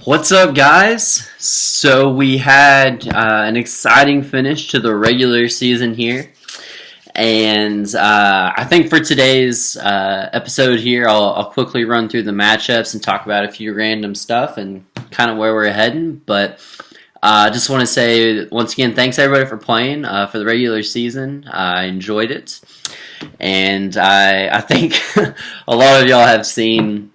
What's up, guys? So we had an exciting finish to the regular season here, and I think for today's episode here, I'll quickly run through the matchups and talk about a few random stuff and kind of where we're heading. But I just want to say once again, thanks everybody for playing for the regular season. I enjoyed it, and I think a lot of y'all have seen.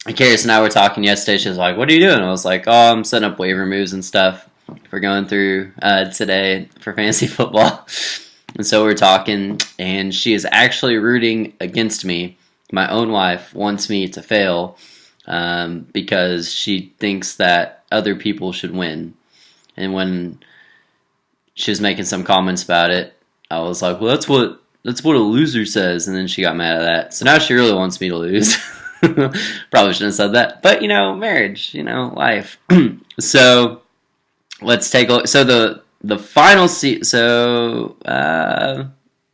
Karis and I were talking yesterday. She was like, "What are you doing?" I was like, "Oh, I'm setting up waiver moves and stuff for going through today for fantasy football." And so we're talking, and she is actually rooting against me. My own wife wants me to fail because she thinks that other people should win. And when she was making some comments about it, I was like, "Well, that's what a loser says." And then she got mad at that. So now she really wants me to lose. Probably shouldn't have said that, but marriage, life. So let's take a look. So the final seat. So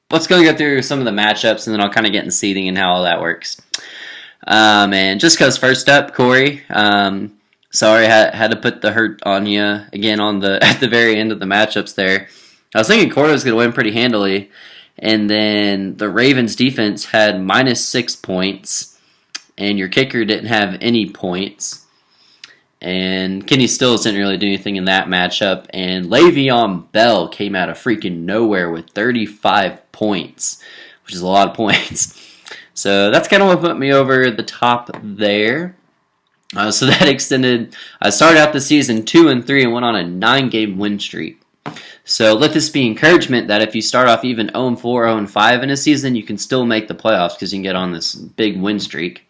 let's go through some of the matchups, and then I'll kind of get in seeding and how all that works. And just because first up, Corey. Sorry, had to put the hurt on you again at the very end of the matchups there. I was thinking Corey was going to win pretty handily, and then the Ravens defense had -6 points. And your kicker didn't have any points. And Kenny Stills didn't really do anything in that matchup. And Le'Veon Bell came out of freaking nowhere with 35 points, which is a lot of points. So that's kind of what put me over the top there. So that extended. I started out the season 2-3 and went on a 9-game win streak. So let this be encouragement that if you start off even 0-4, 0-5 in a season, you can still make the playoffs because you can get on this big win streak.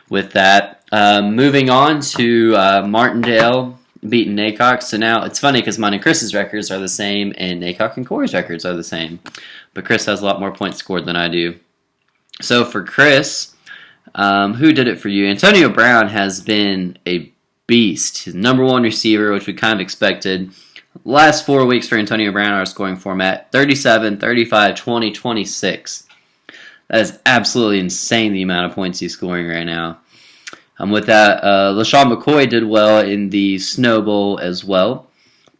With that, moving on to Martindale beating NACOC. So now it's funny because mine and Chris's records are the same, and NACOC and Corey's records are the same. But Chris has a lot more points scored than I do. So for Chris, who did it for you? Antonio Brown has been a beast. His number one receiver, which we kind of expected. Last 4 weeks for Antonio Brown, our scoring format, 37, 35, 20, 26. That is absolutely insane, the amount of points he's scoring right now. With that, LaShawn McCoy did well in the Snow Bowl as well,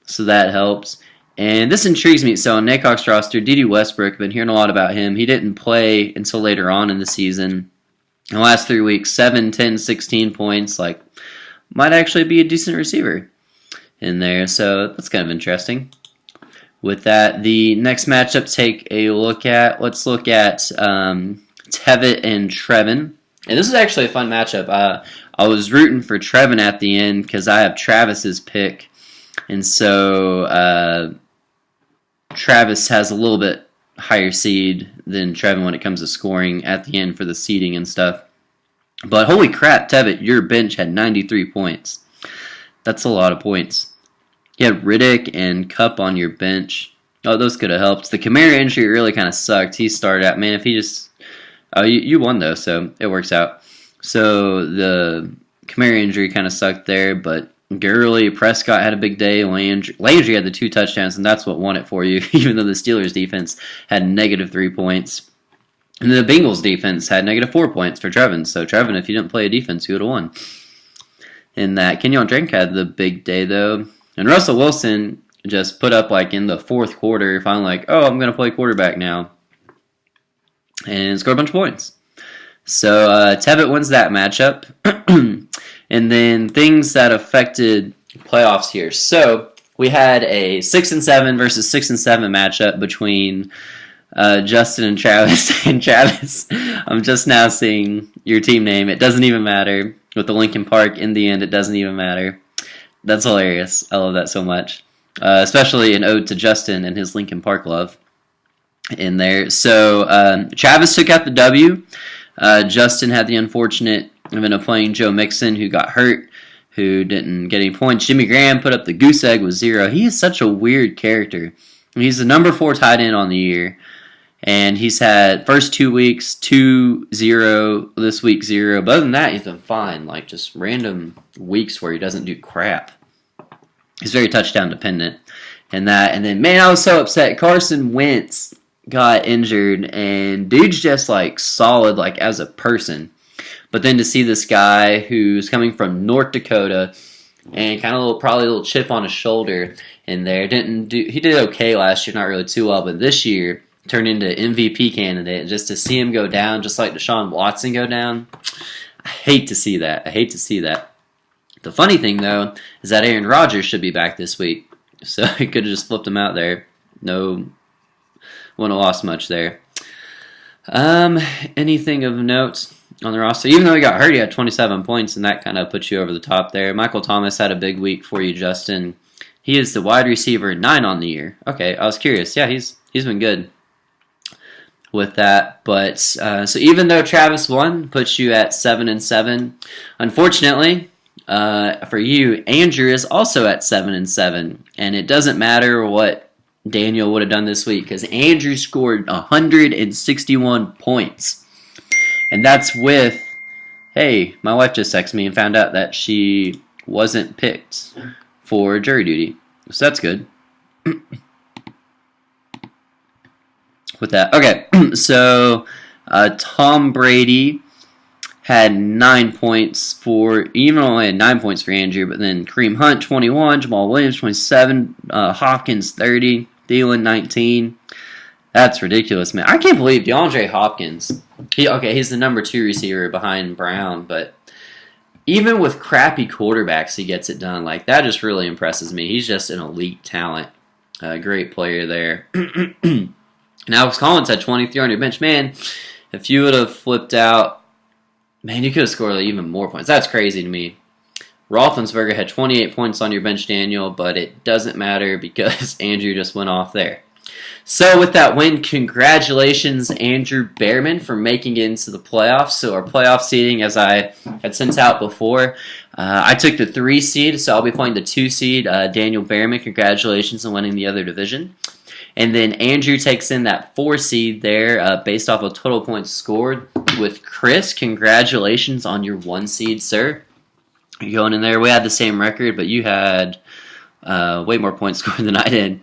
so that helps. And this intrigues me. So on NACOC's roster, D.D. Westbrook, I've been hearing a lot about him. He didn't play until later on in the season. In the last 3 weeks, 7, 10, 16 points. Might actually be a decent receiver in there, so that's kind of interesting. With that, the next matchup let's look at Tevitt and Trevin. And this is actually a fun matchup. I was rooting for Trevin at the end because I have Travis's pick. And so Travis has a little bit higher seed than Trevin when it comes to scoring at the end for the seeding and stuff. But holy crap, Tevitt, your bench had 93 points. That's a lot of points. You had Riddick and Cup on your bench. Oh, those could have helped. The Kamara injury really kind of sucked. He started out, man, if he just... Oh, you won, though, so it works out. So the Kamara injury kind of sucked there, but Gurley, Prescott had a big day. Landry had the 2 touchdowns, and that's what won it for you, even though the Steelers' defense had -3 points. And the Bengals' defense had -4 points for Trevin. So, Trevin, if you didn't play a defense, you would have won. In that, Kenyon Drake had the big day, though. And Russell Wilson just put up in the 4th quarter, finally I'm going to play quarterback now. And scored a bunch of points. So Tevitt wins that matchup. And then things that affected playoffs here. So we had a 6-7 versus 6-7 matchup between Justin and Travis. And Travis, I'm just now seeing your team name. It doesn't even matter. With the Lincoln Park, in the end, it doesn't even matter. That's hilarious. I love that so much. Especially an ode to Justin and his Lincoln Park love in there. So Travis took out the W. Justin had the unfortunate event of playing Joe Mixon, who got hurt, who didn't get any points. Jimmy Graham put up the goose egg with 0. He is such a weird character. He's the number 4 tight end on the year. And he's had first 2 weeks, 2, 0, this week 0. But other than that, he's been fine. Just random weeks where he doesn't do crap. He's very touchdown dependent. And then, man, I was so upset. Carson Wentz got injured. And dude's just, solid, as a person. But then to see this guy who's coming from North Dakota and kind of probably a little chip on his shoulder in there, he did okay last year, not really too well, but this year turned into MVP candidate. And just to see him go down, just like Deshaun Watson go down, I hate to see that. The funny thing, though, is that Aaron Rodgers should be back this week. So he could have just flipped him out there. No, wouldn't have lost much there. Anything of note on the roster? Even though he got hurt, he had 27 points, and that kind of puts you over the top there. Michael Thomas had a big week for you, Justin. He is the wide receiver 9 on the year. Okay, I was curious. Yeah, he's been good with that. But so even though Travis won, puts you at 7-7. Unfortunately, for you, Andrew is also at 7-7, and it doesn't matter what Daniel would have done this week because Andrew scored 161 points, and that's with. Hey, my wife just texted me and found out that she wasn't picked for jury duty, so that's good. With that, okay, so Tom Brady had 9 points only had 9 points for Andrew, but then Kareem Hunt 21, Jamal Williams 27, Hopkins 30, Thielen 19. That's ridiculous, man. I can't believe DeAndre Hopkins. He's the number 2 receiver behind Brown, but even with crappy quarterbacks, he gets it done. Like, that just really impresses me. He's just an elite talent. Great player there. And Alex Collins had 23 on your bench. Man, if you would have flipped out, man, you could have scored even more points. That's crazy to me. Roethlisberger had 28 points on your bench, Daniel, but it doesn't matter because Andrew just went off there. So with that win, congratulations, Andrew Behrman, for making it into the playoffs. So our playoff seeding, as I had sent out before, I took the 3 seed, so I'll be playing the 2 seed. Daniel Behrman, congratulations on winning the other division. And then Andrew takes in that 4 seed there based off of total points scored. With Chris, congratulations on your 1 seed, sir. You're going in there. We had the same record, but you had way more points scored than I did.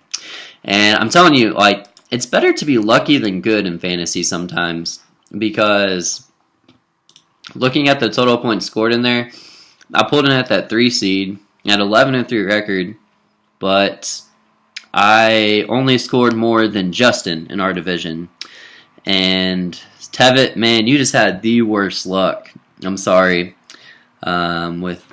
And I'm telling you, like, it's better to be lucky than good in fantasy sometimes because looking at the total points scored in there, I pulled in at that 3 seed, at 11-3 record, but I only scored more than Justin in our division. And Tevitt, man, you just had the worst luck. I'm sorry. With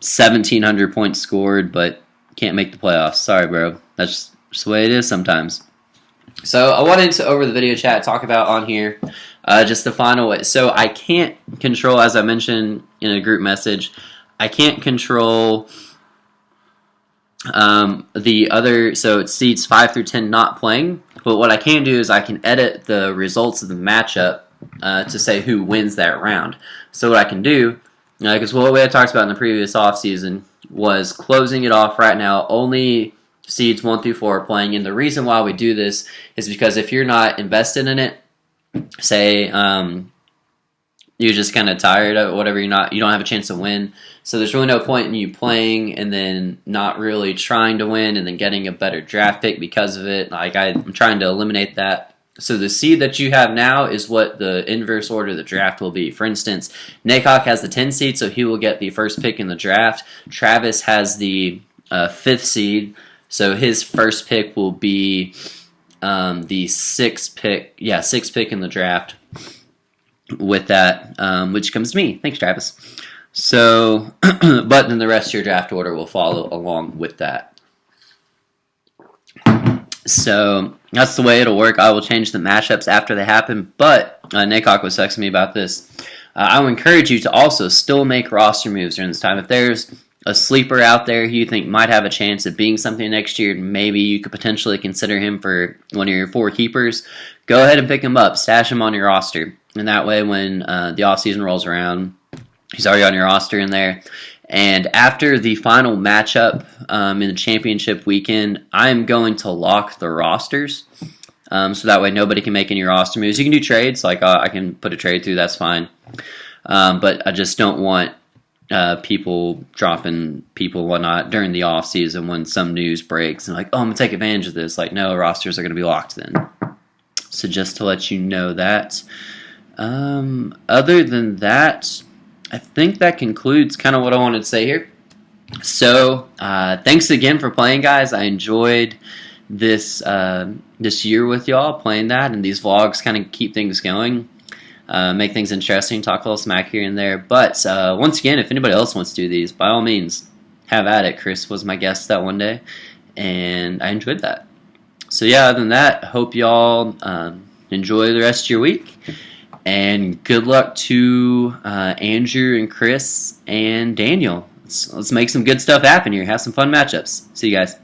1,700 points scored, but can't make the playoffs. Sorry, bro. That's just the way it is sometimes. So I wanted to, over the video chat, talk about on here just the final way. So I can't control, as I mentioned in a group message, I can't control the other, so it seeds 5 through 10 not playing, but what I can do is I can edit the results of the matchup to say who wins that round. So what I can do, because what we had talked about in the previous offseason was closing it off right now, only seeds 1 through 4 are playing, and the reason why we do this is because if you're not invested in it, say you're just kind of tired of it, whatever, you don't have a chance to win. So there's really no point in you playing and then not really trying to win and then getting a better draft pick because of it. Like I'm trying to eliminate that. So the seed that you have now is what the inverse order of the draft will be. For instance, Naycock has the 10 seed, so he will get the first pick in the draft. Travis has the 5th seed, so his first pick will be the 6th pick. Yeah, 6th pick in the draft. With that, which comes to me. Thanks, Travis. So, but then the rest of your draft order will follow along with that. So, that's the way it'll work. I will change the matchups after they happen, but Naycock was texting me about this. I will encourage you to also still make roster moves during this time. If there's a sleeper out there who you think might have a chance of being something next year, maybe you could potentially consider him for one of your 4 keepers, go ahead and pick him up. Stash him on your roster. And that way when the offseason rolls around, he's already on your roster in there. And after the final matchup in the championship weekend, I'm going to lock the rosters. So that way nobody can make any roster moves. You can do trades. Like I can put a trade through. That's fine. But I just don't want people dropping people and whatnot during the offseason when some news breaks. And like, oh, I'm going to take advantage of this. Like, no, rosters are going to be locked then. So just to let you know that. Other than that, I think that concludes kind of what I wanted to say here. So, thanks again for playing, guys. I enjoyed this year with y'all playing that, and these vlogs kind of keep things going, make things interesting, talk a little smack here and there. But once again, if anybody else wants to do these, by all means, have at it. Chris was my guest that one day, and I enjoyed that. So yeah, other than that, hope y'all enjoy the rest of your week, and good luck to Andrew and Chris and Daniel. Let's make some good stuff happen here. Have some fun matchups. See you guys.